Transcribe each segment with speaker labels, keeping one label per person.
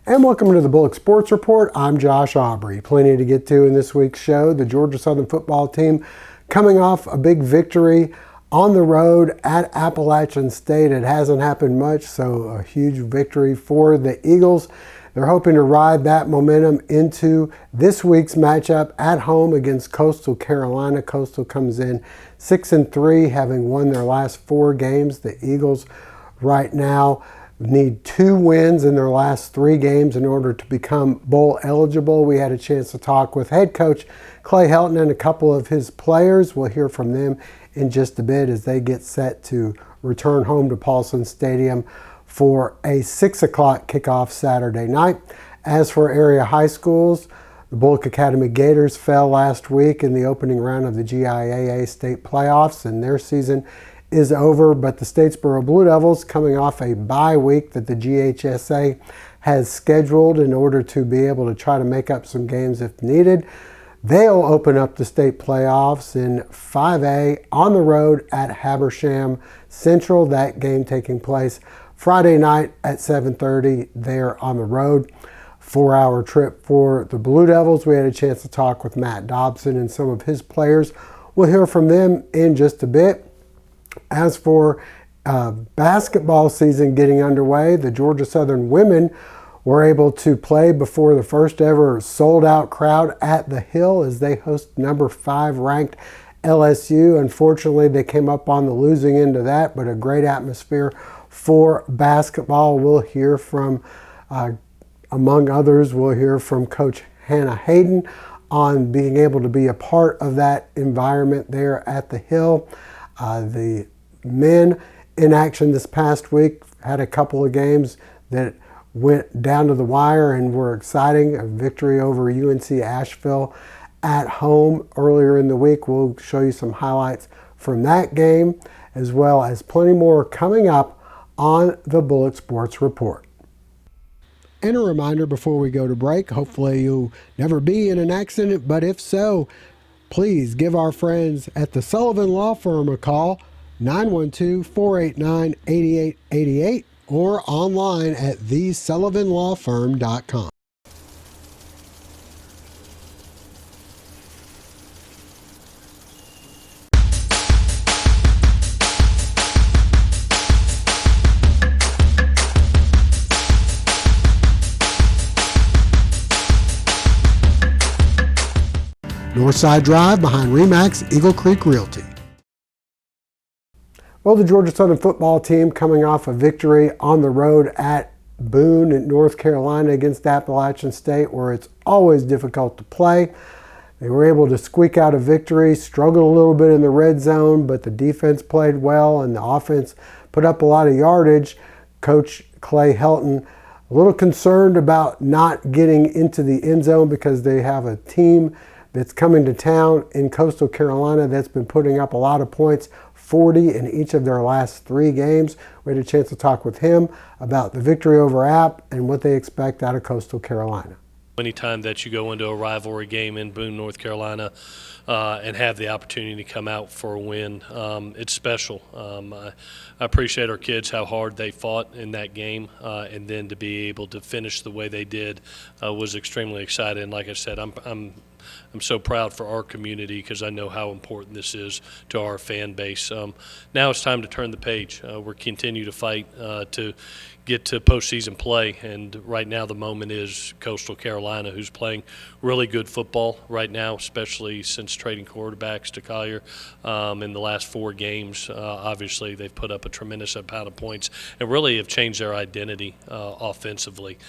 Speaker 1: And welcome to the Bulloch Sports Report. I'm Josh Aubrey. Plenty to get to in this week's show. The Georgia Southern football team coming off a big victory on the road at Appalachian State. It hasn't happened much, so a huge victory for the Eagles. They're hoping to ride that momentum into this week's matchup at home against Coastal Carolina. Coastal comes in 6-3, having won their last 4 games. The Eagles right now need 2 wins in their last 3 games in order to become bowl eligible. We had a chance to talk with head coach Clay Helton and a couple of his players. We'll hear from them in just a bit as they get set to return home to Paulson Stadium for a 6 o'clock kickoff Saturday night. As for area high schools, the Bulloch Academy Gators fell last week in the opening round of the GIAA state playoffs, and their season is over. But the Statesboro Blue Devils, coming off a bye week that the GHSA has scheduled in order to be able to try to make up some games if needed, they'll open up the state playoffs in 5A on the road at Habersham Central. That game taking place Friday night at 7:30 there on the road. 4-hour trip for the Blue Devils. We had a chance to talk with Matt Dobson and some of his players. We'll hear from them in just a bit. As for basketball season getting underway, the Georgia Southern women were able to play before the first ever sold-out crowd at the Hill as they host number 5 ranked LSU. Unfortunately, they came up on the losing end of that, but a great atmosphere for basketball. We'll hear from, among others, we'll hear from Coach Hannah Hayden on being able to be a part of that environment there at the Hill. The men in action this past week had a couple of games that went down to the wire and were exciting. A victory over UNC Asheville at home earlier in the week. We'll show you some highlights from that game, as well as plenty more coming up on the Bulloch Sports Report. And a reminder before we go to break, hopefully you'll never be in an accident, but if so, please give our friends at the Sullivan Law Firm a call, 912-489-8888, or online at thesullivanlawfirm.com. Northside Drive behind Remax Eagle Creek Realty. Well, the Georgia Southern football team coming off a victory on the road at Boone in North Carolina against Appalachian State, where it's always difficult to play. They were able to squeak out a victory, struggled a little bit in the red zone, but the defense played well and the offense put up a lot of yardage. Coach Clay Helton a little concerned about not getting into the end zone because they have a team that's coming to town in Coastal Carolina that's been putting up a lot of points, 40 in each of their last 3 games. We had a chance to talk with him about the victory over App and what they expect out of Coastal Carolina.
Speaker 2: Anytime that you go into a rivalry game in Boone, North Carolina, and have the opportunity to come out for a win, it's special. I appreciate our kids, how hard they fought in that game, and then to be able to finish the way they did was extremely exciting. Like I said, I'm so proud for our community because I know how important this is to our fan base. Now it's time to turn the page. We're continue to fight to get to postseason play, and right now the moment is Coastal Carolina, who's playing really good football right now, especially since trading quarterbacks to Collier in the last 4 games. Obviously, they've put up a tremendous amount of points and really have changed their identity offensively,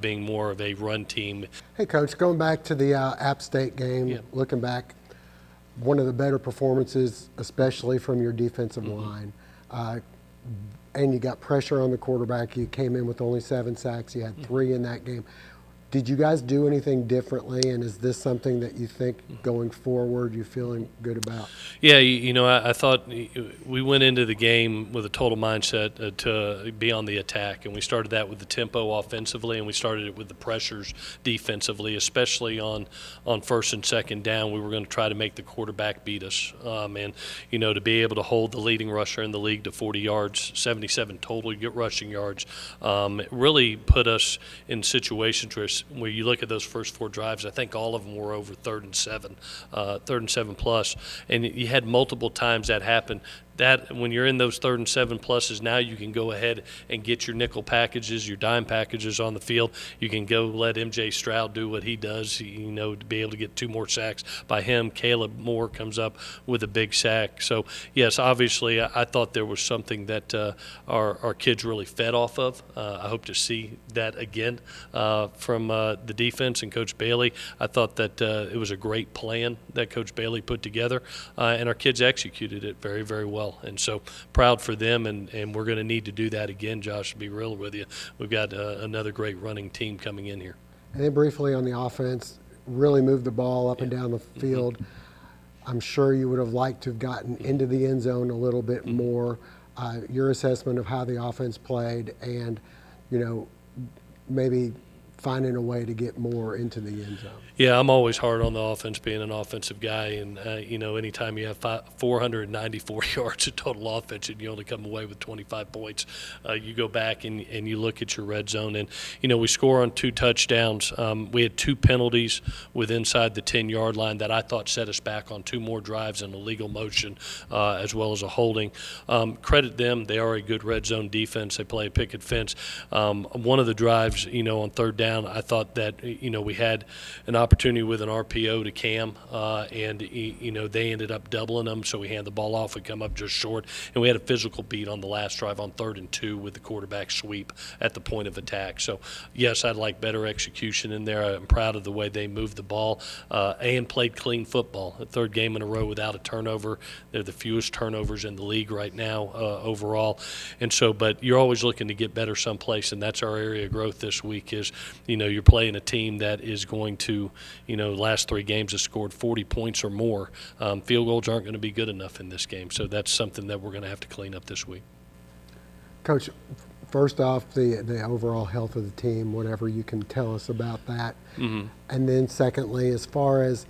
Speaker 2: being more of a run team.
Speaker 1: Hey, Coach, going back to the App State game, looking back, one of the better performances, especially from your defensive line. And you got pressure on the quarterback. You came in with only 7 sacks. You had 3 in that game. Did you guys do anything differently, and is this something that you think going forward you're feeling good about?
Speaker 2: Yeah, I thought we went into the game with a total mindset to be on the attack, and we started that with the tempo offensively, and we started it with the pressures defensively, especially on first and second down. We were going to try to make the quarterback beat us, and to be able to hold the leading rusher in the league to 40 yards, 77 total rushing yards, it really put us in situations where you look at those first 4 drives. I think all of them were over 3rd and 7 plus, and you had multiple times that happen. That when you're in those 3rd and 7 pluses, now you can go ahead and get your nickel packages, your dime packages on the field. You can go let M.J. Stroud do what he does, to be able to get 2 more sacks by him. Caleb Moore comes up with a big sack. So, yes, obviously I thought there was something that our kids really fed off of. I hope to see that again from the defense and Coach Bailey. I thought that it was a great plan that Coach Bailey put together, and our kids executed it very, very well. And so proud for them, and we're going to need to do that again, Josh, to be real with you. We've got another great running team coming in here.
Speaker 1: And then briefly on the offense, really moved the ball up and down the field. I'm sure you would have liked to have gotten into the end zone a little bit more. Your assessment of how the offense played and, maybe finding a way to get more into the end zone.
Speaker 2: Yeah, I'm always hard on the offense, being an offensive guy, and anytime you have 494 yards of total offense and you only come away with 25 points, you go back and you look at your red zone, and we score on 2 touchdowns. We had 2 penalties with inside the 10-yard line that I thought set us back on 2 more drives in illegal motion, as well as a holding. Credit them; they are a good red zone defense. They play a picket fence. One of the drives, on 3rd down, I thought that we had an opportunity with an RPO to Cam, and they ended up doubling them, so we hand the ball off. We come up just short, and we had a physical beat on the last drive on 3rd and 2 with the quarterback sweep at the point of attack. So yes, I'd like better execution in there. I'm proud of the way they moved the ball and played clean football. A 3rd game in a row without a turnover. They're the fewest turnovers in the league right now overall, and so. But you're always looking to get better someplace, and that's our area of growth this week. Is you're playing a team that is going to, last 3 games has scored 40 points or more. Field goals aren't going to be good enough in this game, so that's something that we're going to have to clean up this week.
Speaker 1: Coach, first off, the overall health of the team, whatever you can tell us about that. And then secondly, as far as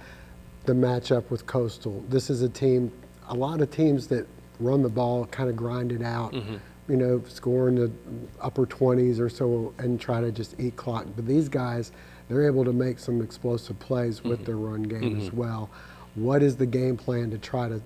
Speaker 1: the matchup with Coastal, this is a team, a lot of teams that run the ball kind of grind it out. Score in the upper 20s or so and try to just eat clock. But these guys, they're able to make some explosive plays with their run game as well. What is the game plan to try to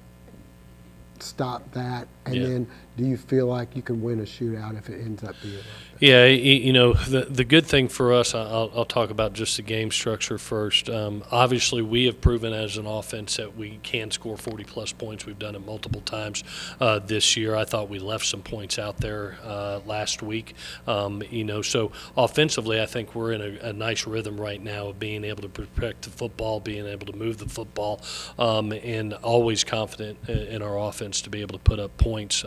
Speaker 1: stop that? And then do you feel like you can win a shootout if it ends up being like that?
Speaker 2: Yeah, the good thing for us, I'll talk about just the game structure first. Obviously, we have proven as an offense that we can score 40-plus points. We've done it multiple times this year. I thought we left some points out there last week. So offensively, I think we're in a nice rhythm right now of being able to protect the football, being able to move the football, and always confident in our offense to be able to put up points.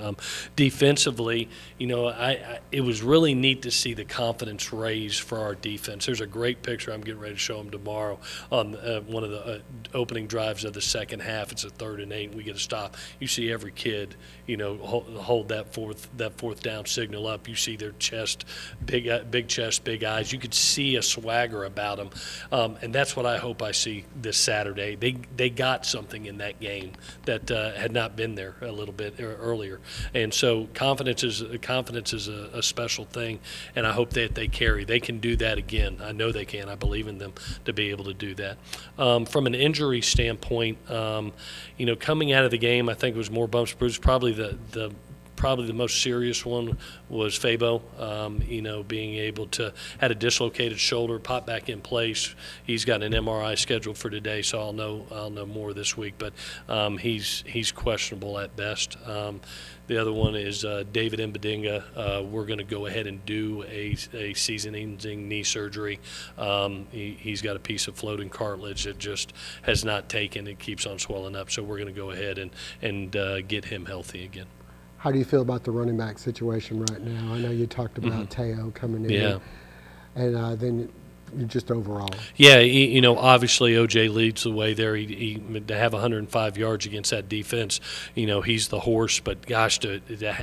Speaker 2: Defensively, it was really neat to see the confidence raise for our defense. There's a great picture I'm getting ready to show them tomorrow on one of the opening drives of the second half. It's a 3rd and 8, and we get a stop. You see every kid, hold that fourth down signal up. You see their chest, big chest, big eyes. You could see a swagger about them, and that's what I hope I see this Saturday. They got something in that game that had not been there a little bit earlier, and so confidence is a special thing, and I hope that they carry. They can do that again. I know they can. I believe in them to be able to do that. From an injury standpoint, coming out of the game, I think it was more bumps, bruises. Probably the most serious one was Fabo, being able to had a dislocated shoulder, pop back in place. He's got an MRI scheduled for today, so I'll know more this week. But he's questionable at best. The other one is David Mbadinga. We're going to go ahead and do a season-ending knee surgery. He's got a piece of floating cartilage that just has not taken. It keeps on swelling up, so we're going to go ahead and get him healthy again.
Speaker 1: How do you feel about the running back situation right now? I know you talked about Teo coming in.
Speaker 2: Yeah.
Speaker 1: And then just overall?
Speaker 2: Yeah, obviously OJ leads the way there. To have 105 yards against that defense, he's the horse. But gosh, to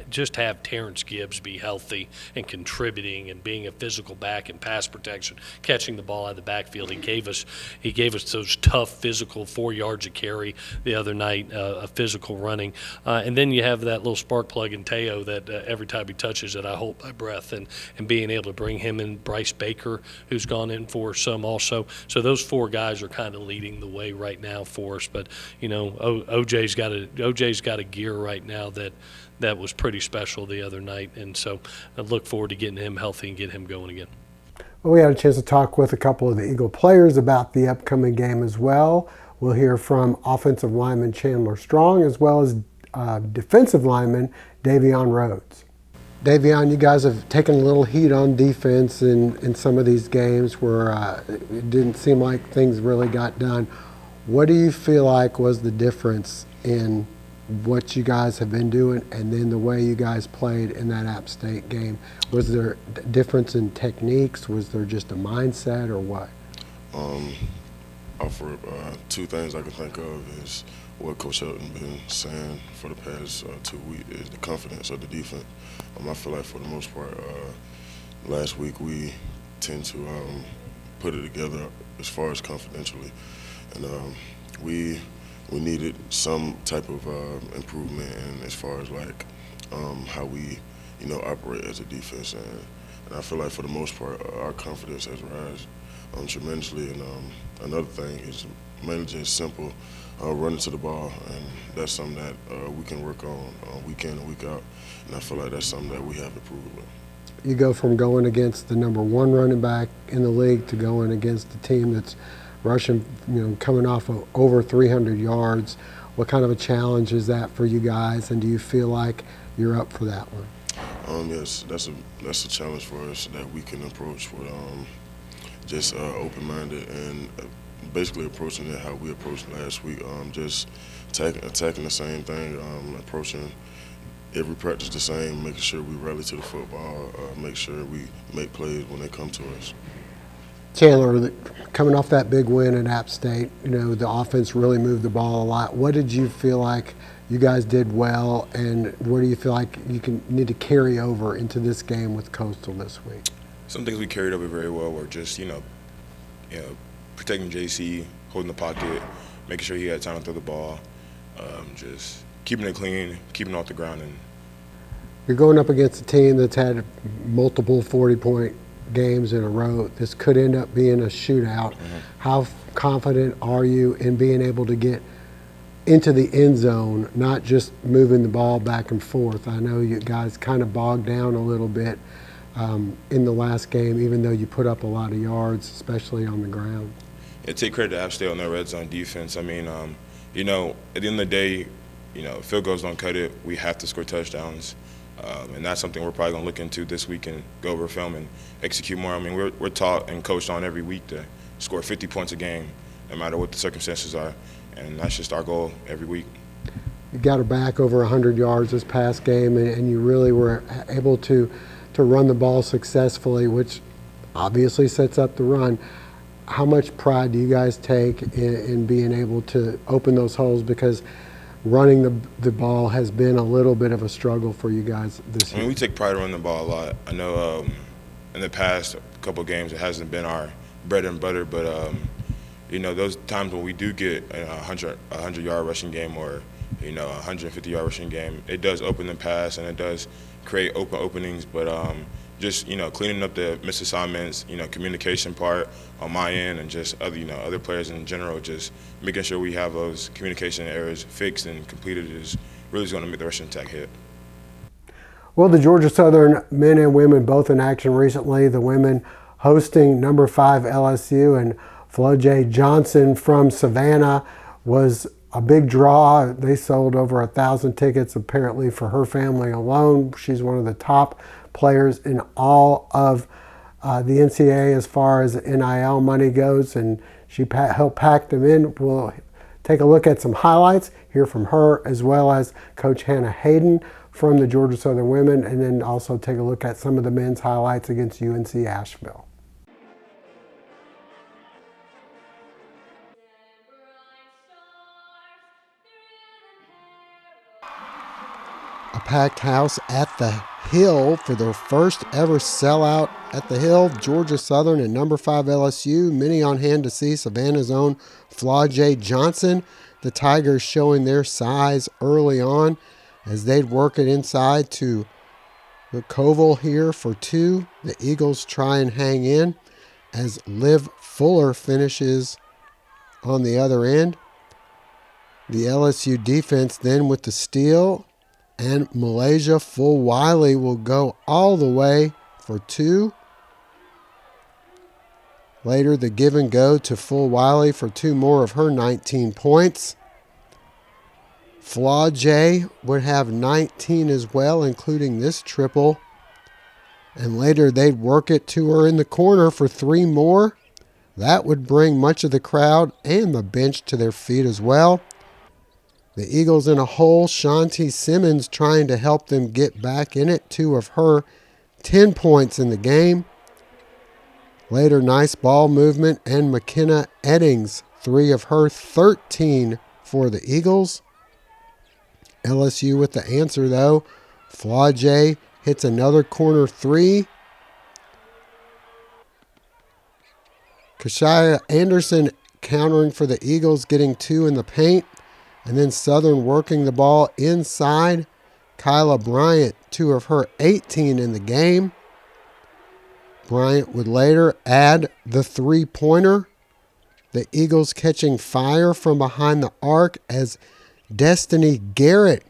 Speaker 2: just have Terrence Gibbs be healthy and contributing and being a physical back in pass protection, catching the ball out of the backfield, he gave us those tough physical 4 yards a carry the other night, a physical running, and then you have that little spark plug in Teo that every time he touches it, I hold my breath, and being able to bring him in, Bryce Baker, who's gone in for some also. So those 4 guys are kind of leading the way right now for us. But OJ's got a gear right now that was pretty special the other night, and so I look forward to getting him healthy and get him going again.
Speaker 1: Well, we had a chance to talk with a couple of the Eagle players about the upcoming game as well. We'll hear from offensive lineman Chandler Strong as well as defensive lineman Davion Rhodes. Davion, you guys have taken a little heat on defense in some of these games where it didn't seem like things really got done. What do you feel like was the difference in what you guys have been doing and then the way you guys played in that App State game? Was there a difference in techniques? Was there just a mindset or what?
Speaker 3: For 2 things I can think of is what Coach Helton been saying for the past 2 weeks is the confidence of the defense. I feel like for the most part, last week we tend to put it together as far as confidentially, and we needed some type of improvement in as far as like how we operate as a defense, and I feel like for the most part our confidence has risen tremendously. And another thing is mainly just simple running to the ball, and that's something that we can work on week in and week out, and I feel like that's something that we have improved with.
Speaker 1: You go from going against the #1 running back in the league to going against a team that's rushing, coming off of over 300 yards. What kind of a challenge is that for you guys, and do you feel like you're up for that one?
Speaker 3: Yes, that's a challenge for us that we can approach with just open-minded and basically approaching it how we approached last week. Just attacking the same thing, approaching every practice the same, making sure we rally to the football, make sure we make plays when they come to us.
Speaker 1: Chandler, coming off that big win at App State, the offense really moved the ball a lot. What did you feel like you guys did well, and what do you feel like you need to carry over into this game with Coastal this week?
Speaker 4: Some things we carried over very well were just, protecting JC, holding the pocket, making sure he had time to throw the ball, just keeping it clean, keeping it off the ground. And
Speaker 1: you're going up against a team that's had multiple 40-point games in a row. This could end up being a shootout. Mm-hmm. How confident are you in being able to get into the end zone, not just moving the ball back and forth? I know you guys kind of bogged down a little bit in the last game, even though you put up a lot of yards, especially on the ground.
Speaker 4: Yeah, take credit to App State on their red zone defense. I mean, at the end of the day, field goals don't cut it. We have to score touchdowns. And that's something we're probably going to look into this week and go over film and execute more. I mean, we're taught and coached on every week to score 50 points a game, no matter what the circumstances are. And that's just our goal every week.
Speaker 1: You got her back over 100 yards this past game, and you really were able to run the ball successfully, which obviously sets up the run. How much pride do you guys take in being able to open those holes? Because running the ball has been a little bit of a struggle for you guys this year.
Speaker 4: I mean, we take pride in running the ball a lot. I know in the past couple of games it hasn't been our bread and butter, but those times when we do get a 100-yard rushing game or a 150-yard rushing game, it does open the pass and it does create openings. But just cleaning up the missed assignments, communication part on my end, and just other players in general, just making sure we have those communication errors fixed and completed is really going to make the rushing attack hit.
Speaker 1: Well, the Georgia Southern men and women both in action recently. The women hosting number 5 LSU, and Flo J. Johnson from Savannah was a big draw. They sold over 1,000 tickets apparently for her family alone. She's one of the top players in all of the NCAA as far as NIL money goes, and she helped pack them in. We'll take a look at some highlights, hear from her as well as Coach Hannah Hayden from the Georgia Southern women, and then also take a look at some of the men's highlights against UNC Asheville. packed house at the Hill for their first ever sellout at the Hill. Georgia Southern and number 5 LSU. Many on hand to see Savannah's own Flau'jae Johnson. The Tigers showing their size early on as they'd work it inside to the Koval here for 2. The Eagles try and hang in as Liv Fuller finishes on the other end. The LSU defense then with the steal, and Malaysia Full Wiley will go all the way for 2. Later, the give and go to Full Wiley for 2 more of her 19 points. Flau'jae would have 19 as well, including this triple. And later, they'd work it to her in the corner for 3 more. That would bring much of the crowd and the bench to their feet as well. The Eagles in a hole. Shanti Simmons trying to help them get back in it. 2 of her 10 points in the game. Later, nice ball movement, and McKenna Eddings, 3 of her 13 for the Eagles. LSU with the answer, though. Flau'jae hits another corner 3. Kashia Anderson countering for the Eagles, getting 2 in the paint. And then Southern working the ball inside. Kyla Bryant, 2 of her 18 in the game. Bryant would later add the 3-pointer. The Eagles catching fire from behind the arc as Destiny Garrett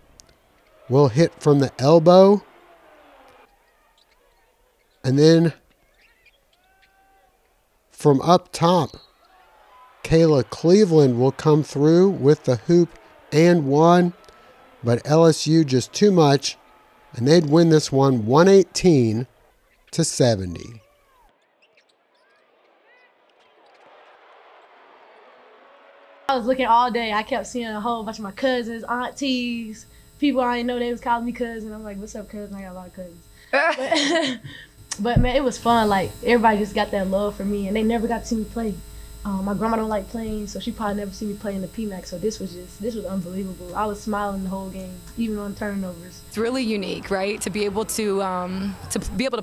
Speaker 1: will hit from the elbow. And then from up top, Kayla Cleveland will come through with the hoop and 1. But LSU just too much, and they'd win this one 118-70.
Speaker 5: I was looking all day. I kept seeing a whole bunch of my cousins, aunties, people I didn't know they was calling me cousin. I'm like, what's up, cousin? I got a lot of cousins. But man, it was fun. Like, everybody just got that love for me, and they never got to see me play. My grandma don't like playing, so she probably never see me play in the PMAC. So this was unbelievable. I was smiling the whole game, even on turnovers.
Speaker 6: It's really unique, right? To be able to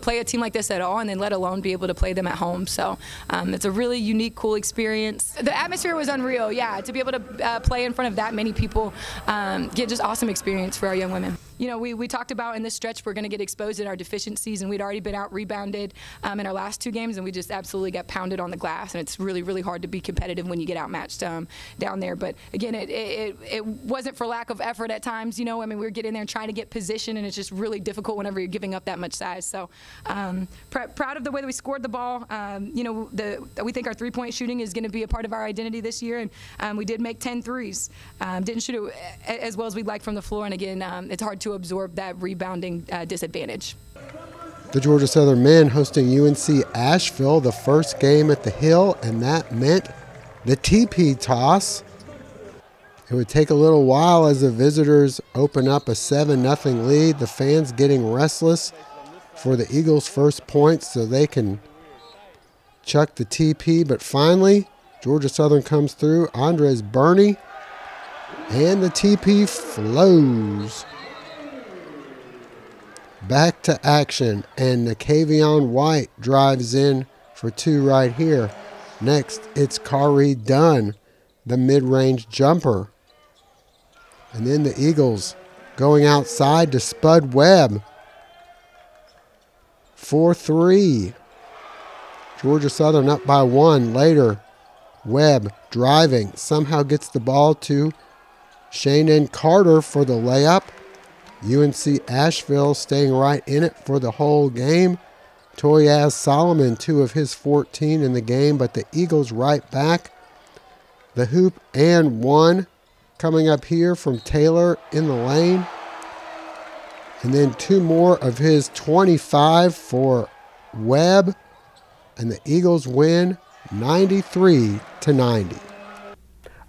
Speaker 6: play a team like this at all, and then let alone be able to play them at home. So it's a really unique, cool experience. The atmosphere was unreal, yeah. To be able to play in front of that many people, get just awesome experience for our young women. You know, we talked about in this stretch we're going to get exposed in our deficiencies, and we'd already been out rebounded in our last 2 games, and we just absolutely got pounded on the glass, and it's really, really hard to be competitive when you get outmatched down there. But again, it wasn't for lack of effort at times. You know, I mean, we were getting there and trying to get position, and it's just really difficult whenever you're giving up that much size. So proud of the way that we scored the ball. You know, we think our 3-point shooting is going to be a part of our identity this year, and we did make 10 threes. Didn't shoot it as well as we'd like from the floor, and again, it's hard to absorb that rebounding disadvantage.
Speaker 1: The Georgia Southern men hosting UNC Asheville, the first game at the Hill, and that meant the TP toss. It would take a little while as the visitors open up a 7-0 lead. The fans getting restless for the Eagles' first points so they can chuck the TP. But finally, Georgia Southern comes through. Andres Burney, and the TP flows. Back to action, and Nakavion White drives in for 2 right here. Next, it's Kari Dunn, the mid-range jumper. And then the Eagles going outside to Spud Webb for 3. Georgia Southern up by 1 later. Webb driving, somehow gets the ball to Shannon Carter for the layup. UNC Asheville staying right in it for the whole game. Toyaz Solomon, 2 of his 14 in the game, but the Eagles right back. The hoop and 1 coming up here from Taylor in the lane. And then 2 more of his 25 for Webb. And the Eagles win 93-90.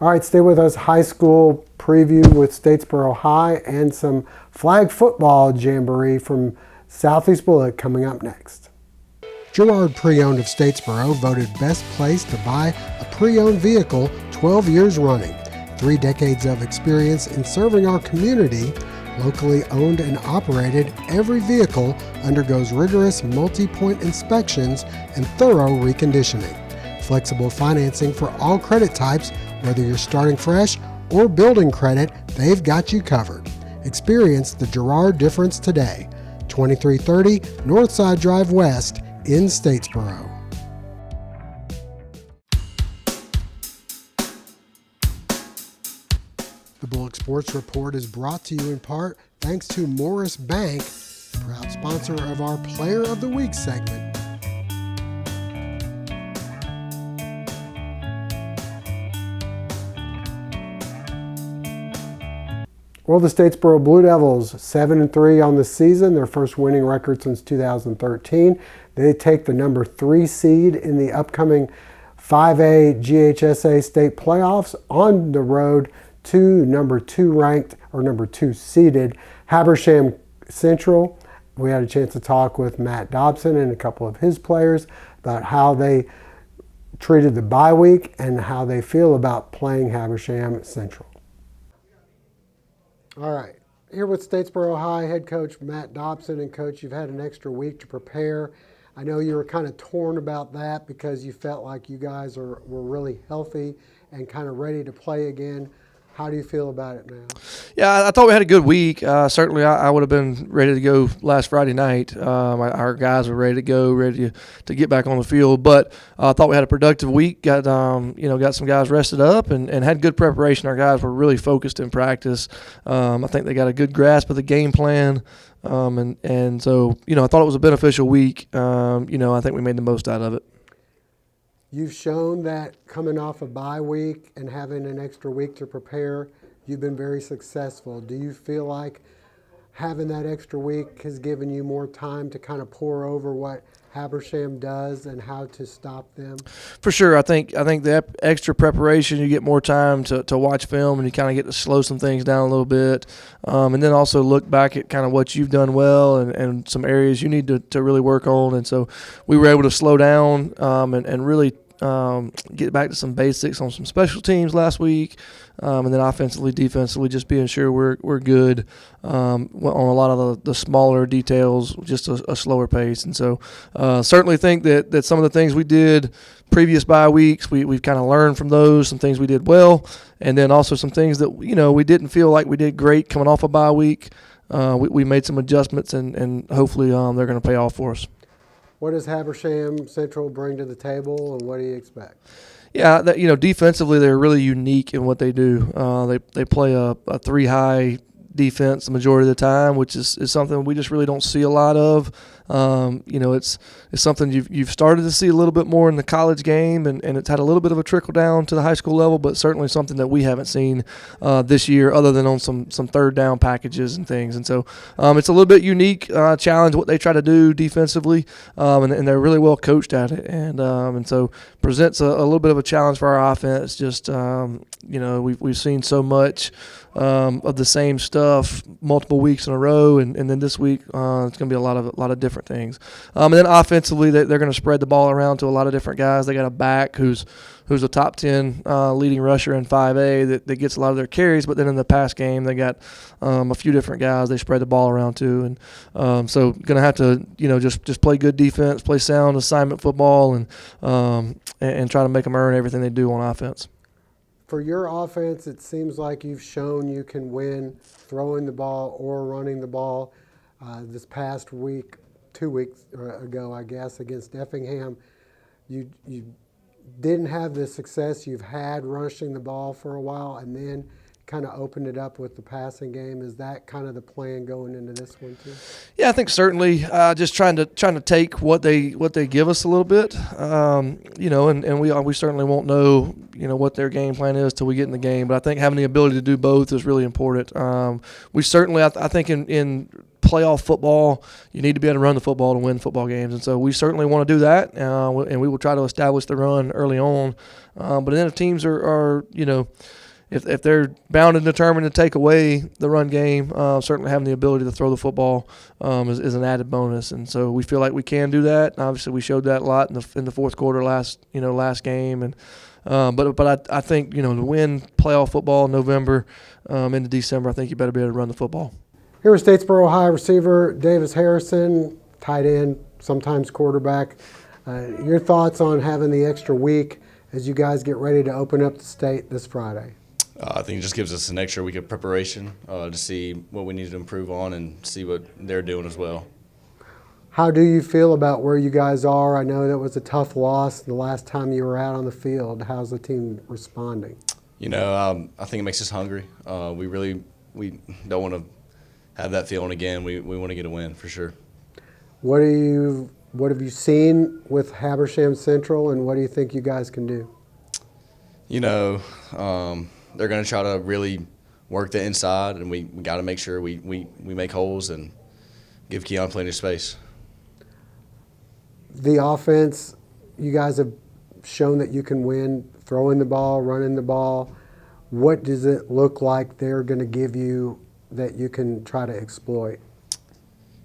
Speaker 1: All right, stay with us. High school preview with Statesboro High and some flag football jamboree from Southeast Bulloch coming up next. Gerard Pre-Owned of Statesboro voted best place to buy a pre-owned vehicle 12 years running. 3 decades of experience in serving our community. Locally owned and operated, every vehicle undergoes rigorous multi-point inspections and thorough reconditioning. Flexible financing for all credit types, whether you're starting fresh or building credit, they've got you covered. Experience the Girard difference today. 2330 Northside Drive West in Statesboro. The Bulloch Sports Report is brought to you in part thanks to Morris Bank, proud sponsor of our Player of the Week segment. Well, the Statesboro Blue Devils, 7-3 on the season, their first winning record since 2013. They take the number 3 seed in the upcoming 5A GHSA state playoffs on the road to number 2 ranked, or number 2 seeded, Habersham Central. We had a chance to talk with Matt Dobson and a couple of his players about how they treated the bye week and how they feel about playing Habersham Central. All right, here with Statesboro High head coach Matt Dobson. And coach, you've had an extra week to prepare. I know you were kind of torn about that because you felt like you guys were really healthy and kind of ready to play again. How do you feel about it now?
Speaker 7: Yeah, I thought we had a good week. Certainly, I would have been ready to go last Friday night. Our guys were ready to go, ready to get back on the field. But I thought we had a productive week. Got some guys rested up and had good preparation. Our guys were really focused in practice. I think they got a good grasp of the game plan. And so, I thought it was a beneficial week. I think we made the most out of it.
Speaker 1: You've shown that coming off a bye week and having an extra week to prepare, you've been very successful. Do you feel like having that extra week has given you more time to kind of pour over what Habersham does and how to stop them? For sure.
Speaker 7: I think the extra preparation, you get more time to watch film and you kind of get to slow some things down a little bit. And then also look back at kind of what you've done well and some areas you need to really work on. And so we were able to slow down and really get back to some basics on some special teams last week, and then offensively, defensively, just being sure we're good on a lot of the smaller details, just a slower pace. And so certainly think that some of the things we did previous bye weeks, we've kind of learned from those, some things we did well, and then also some things that we didn't feel like we did great coming off a bye week. We made some adjustments, and hopefully they're going to pay off for us.
Speaker 1: What does Habersham Central bring to the table, and what do you expect?
Speaker 7: Yeah, defensively they're really unique in what they do. They play a 3-high defense the majority of the time, which is something we just really don't see a lot of. It's something you've started to see a little bit more in the college game, and it's had a little bit of a trickle down to the high school level, but certainly something that we haven't seen this year other than on some third down packages and things. And so it's a little bit unique challenge what they try to do defensively, and they're really well coached at it, and so presents a little bit of a challenge for our offense. Just we've seen so much of the same stuff multiple weeks in a row, and then this week it's going to be a lot of different things. And then offensively, they're going to spread the ball around to a lot of different guys. They got a back who's a top 10 leading rusher in 5A that gets a lot of their carries, but then in the pass game they got a few different guys they spread the ball around to, and so going to have to just play good defense, play sound assignment football, and try to make them earn everything they do on offense.
Speaker 1: For your offense, it seems like you've shown you can win throwing the ball or running the ball. This past week, 2 weeks ago, I guess, against Effingham, you didn't have the success you've had rushing the ball for a while, and then kind of opened it up with the passing game. Is that kind of the plan going into this one too?
Speaker 7: Yeah, I think certainly just trying to take what they give us a little bit, and we certainly won't know what their game plan is till we get in the game. But I think having the ability to do both is really important. We certainly, I think in playoff football, you need to be able to run the football to win football games, and so we certainly want to do that, and we will try to establish the run early on. But then if teams are if they're bound and determined to take away the run game, certainly having the ability to throw the football is an added bonus, and so we feel like we can do that. And obviously, we showed that a lot in the fourth quarter last game, and but I think to win playoff football in November into December, I think you better be able to run the football.
Speaker 1: Here with Statesboro High receiver Davis Harrison, tight end, sometimes quarterback. Your thoughts on having the extra week as you guys get ready to open up the state this Friday?
Speaker 8: I think it just gives us an extra week of preparation to see what we need to improve on and see what they're doing as well.
Speaker 1: How do you feel about where you guys are? I know that was a tough loss the last time you were out on the field. How's the team responding?
Speaker 8: You know, I think it makes us hungry. We don't want to have that feeling again. We want to get a win for sure.
Speaker 1: What have you seen with Habersham Central, and what do you think you guys can do?
Speaker 8: You know, they're going to try to really work the inside, and we got to make sure we make holes and give Keon plenty of space.
Speaker 1: The offense, you guys have shown that you can win throwing the ball, running the ball. What does it look like they're going to give you that you can try to exploit?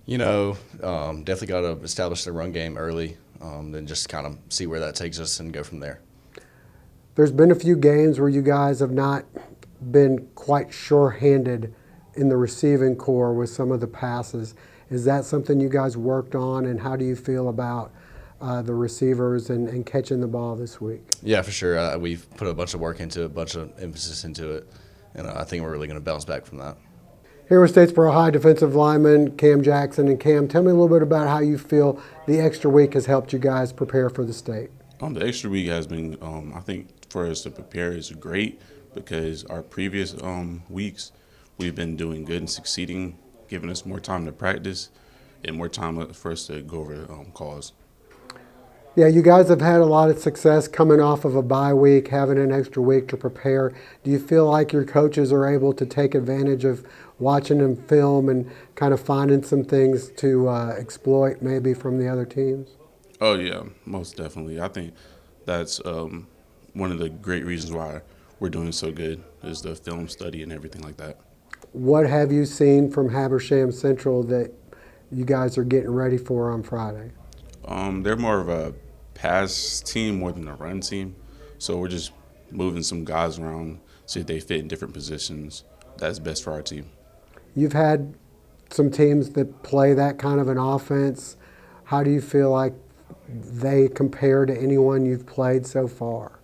Speaker 8: You know, definitely got to establish the run game early, then just kind of see where that takes us and go from there.
Speaker 1: There's been a few games where you guys have not been quite sure-handed in the receiving core with some of the passes. Is that something you guys worked on, and how do you feel about the receivers and catching the ball this week?
Speaker 8: Yeah, for sure. We've put a bunch of work into it, a bunch of emphasis into it, and I think we're really going to bounce back from that.
Speaker 1: Here with Statesboro High defensive lineman Cam Jackson. And Cam, tell me a little bit about how you feel the extra week has helped you guys prepare for the state.
Speaker 9: The extra week has been, I think, for us to prepare is great because our previous weeks we've been doing good and succeeding, giving us more time to practice and more time for us to go over calls.
Speaker 1: Yeah, you guys have had a lot of success coming off of a bye week, having an extra week to prepare. Do you feel like your coaches are able to take advantage of watching them film and kind of finding some things to exploit maybe from the other teams?
Speaker 9: Oh, yeah, most definitely. I think that's one of the great reasons why we're doing so good is the film study and everything like that.
Speaker 1: What have you seen from Habersham Central that you guys are getting ready for on Friday?
Speaker 9: They're more of a pass team more than a run team. So we're just moving some guys around, see if they fit in different positions. That's best for our team.
Speaker 1: You've had some teams that play that kind of an offense. How do you feel like they compare to anyone you've played so far?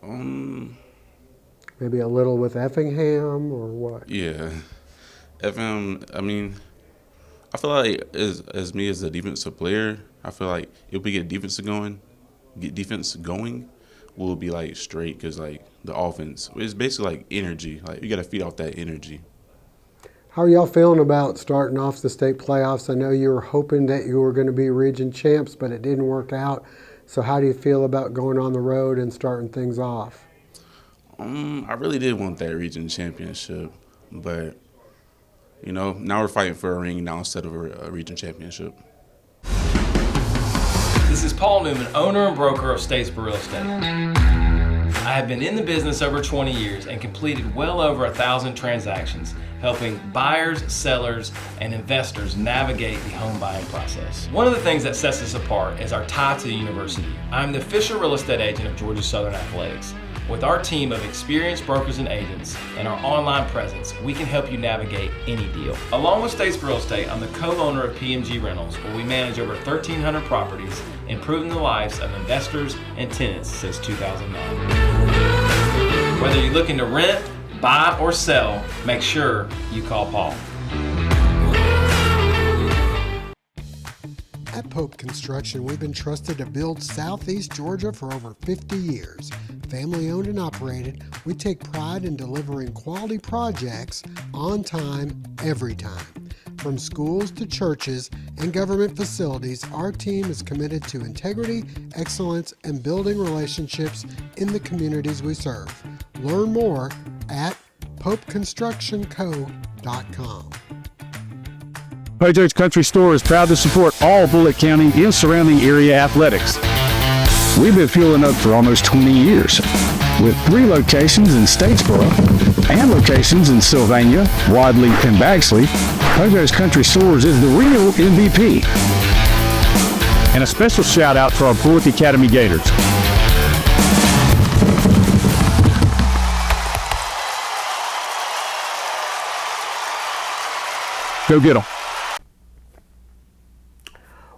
Speaker 1: Maybe a little with Effingham or what?
Speaker 9: Yeah. Effingham, I mean, I feel like as me as a defensive player, I feel like if we get defense going, we'll be like straight because like the offense, it's basically like energy. Like you got to feed off that energy.
Speaker 1: How are y'all feeling about starting off the state playoffs? I know you were hoping that you were going to be region champs, but it didn't work out. So how do you feel about going on the road and starting things off?
Speaker 9: I really did want that region championship, but you know, now we're fighting for a ring now instead of a region championship.
Speaker 10: This is Paul Newman, owner and broker of Statesboro Real Estate. I have been in the business over 20 years and completed well over 1,000 transactions, helping buyers, sellers, and investors navigate the home buying process. One of the things that sets us apart is our tie to the university. I'm the official real estate agent of Georgia Southern Athletics. With our team of experienced brokers and agents and our online presence, we can help you navigate any deal. Along with Statesboro Real Estate, I'm the co-owner of PMG Rentals, where we manage over 1,300 properties, improving the lives of investors and tenants since 2009. Whether you're looking to rent, buy, or sell, make sure you call Paul.
Speaker 1: At Pope Construction, we've been trusted to build Southeast Georgia for over 50 years. Family owned and operated, we take pride in delivering quality projects on time, every time. From schools to churches and government facilities, our team is committed to integrity, excellence, and building relationships in the communities we serve. Learn more at popeconstructionco.com.
Speaker 11: Pojo's Country Store is proud to support all Bulloch County and surrounding area athletics. We've been fueling up for almost 20 years, with 3 locations in Statesboro and locations in Sylvania, Wadley, and Bagsley. Pojo's Country Stores is the real MVP. And a special shout out to our Bulloch Academy Gators. Go get them.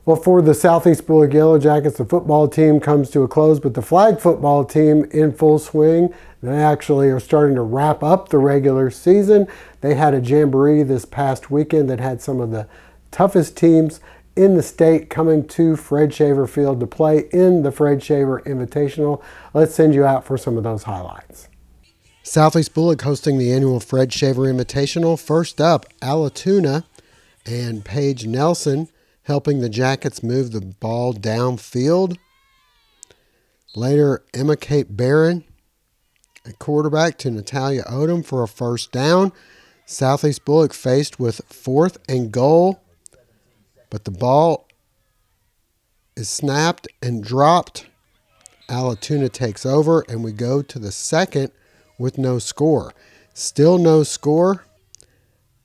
Speaker 1: Well, for the Southeast Bulloch Yellow Jackets, the football team comes to a close, but the flag football team in full swing. They actually are starting to wrap up the regular season. They had a jamboree this past weekend that had some of the toughest teams in the state coming to Fred Shaver Field to play in the Fred Shaver Invitational. Let's send you out for some of those highlights. Southeast Bulloch hosting the annual Fred Shaver Invitational. First up, Alatoona and Paige Nelson helping the Jackets move the ball downfield. Later, Emma Kate Barron, a quarterback, to Natalia Odom for a first down. Southeast Bulloch faced with 4th and goal, but the ball is snapped and dropped. Alatoona takes over, and we go to the second with no score. Still no score,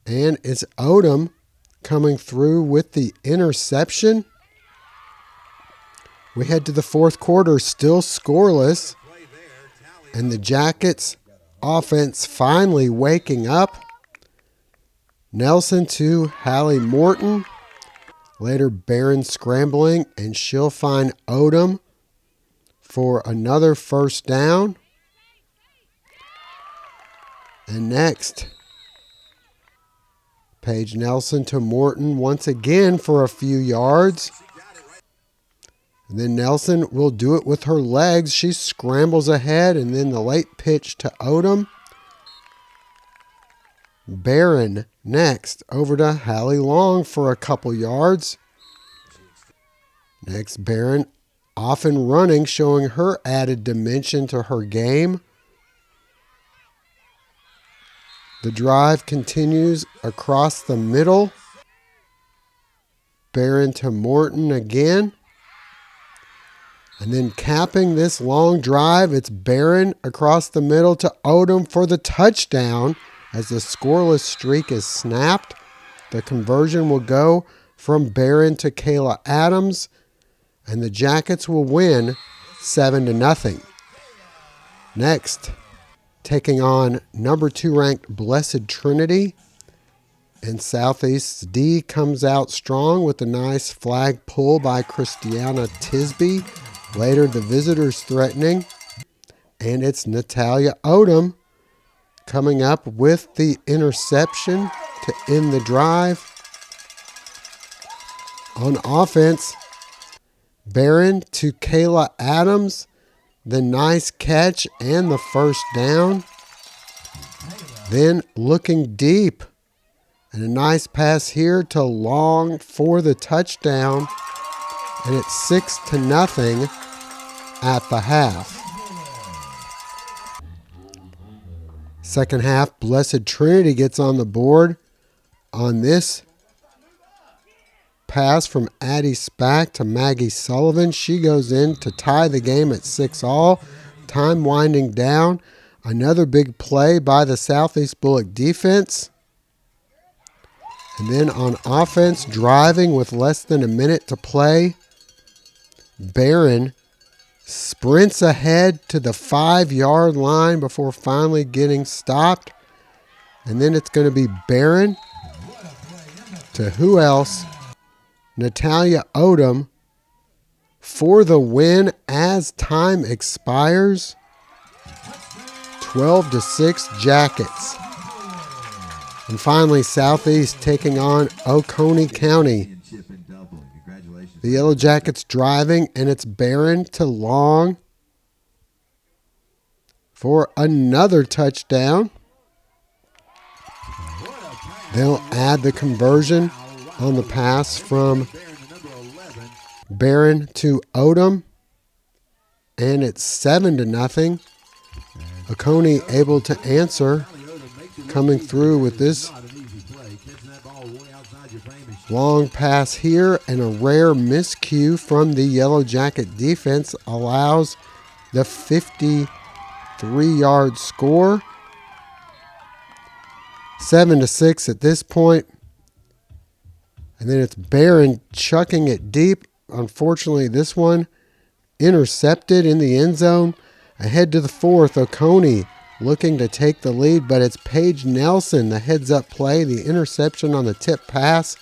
Speaker 1: and it's Odom coming through with the interception. We head to the fourth quarter, still scoreless, and the Jackets offense finally waking up. Nelson to Hallie Morton. Later, Barron scrambling, and she'll find Odom for another first down. And next, Paige Nelson to Morton once again for a few yards. And then Nelson will do it with her legs. She scrambles ahead, and then the late pitch to Odom. Barron next over to Hallie Long for a couple yards. Next, Barron off and running, showing her added dimension to her game. The drive continues across the middle. Barron to Morton again. And then capping this long drive, it's Barron across the middle to Odom for the touchdown. As the scoreless streak is snapped, the conversion will go from Barron to Kayla Adams, and the Jackets will win 7-0. Next, taking on number 2 ranked Blessed Trinity. And Southeast D comes out strong with a nice flag pull by Christiana Tisby. Later, the visitors threatening. And it's Natalia Odom coming up with the interception to end the drive. On offense, Barron to Kayla Adams. The nice catch and the first down. Then looking deep. And a nice pass here to Long for the touchdown. And it's 6-0 at the half. Second half, Blessed Trinity gets on the board on this pass from Addie Spack to Maggie Sullivan. She goes in to tie the game at 6-all. Time winding down. Another big play by the Southeast Bulloch defense. And then on offense, driving with less than a minute to play, Barron sprints ahead to the 5-yard line before finally getting stopped. And then it's going to be Barron to who else? Natalia Odom for the win as time expires. 12-6 Jackets. And finally, Southeast taking on Oconee County. The Yellow Jackets driving, and it's Barron to Long for another touchdown. They'll add the conversion on the pass from Barron to Odom, and it's 7-0. Oconee able to answer, coming through with this long pass here, and a rare miscue from the Yellow Jacket defense allows the 53-yard score. 7-6 at this point. And then it's Barron chucking it deep. Unfortunately, this one intercepted in the end zone. Ahead to the fourth, Oconee looking to take the lead, but it's Paige Nelson, the heads-up play, the interception on the tip pass.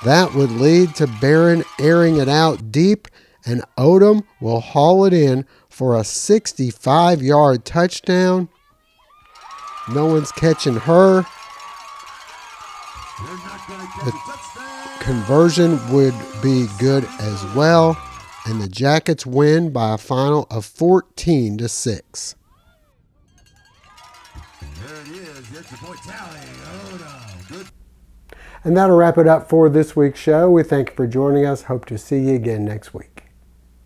Speaker 1: That would lead to Barron airing it out deep, and Odom will haul it in for a 65-yard touchdown. No one's catching her. The conversion would be good as well, and the Jackets win by a final of 14-6. And that'll wrap it up for this week's show. We thank you for joining us. Hope to see you again next week.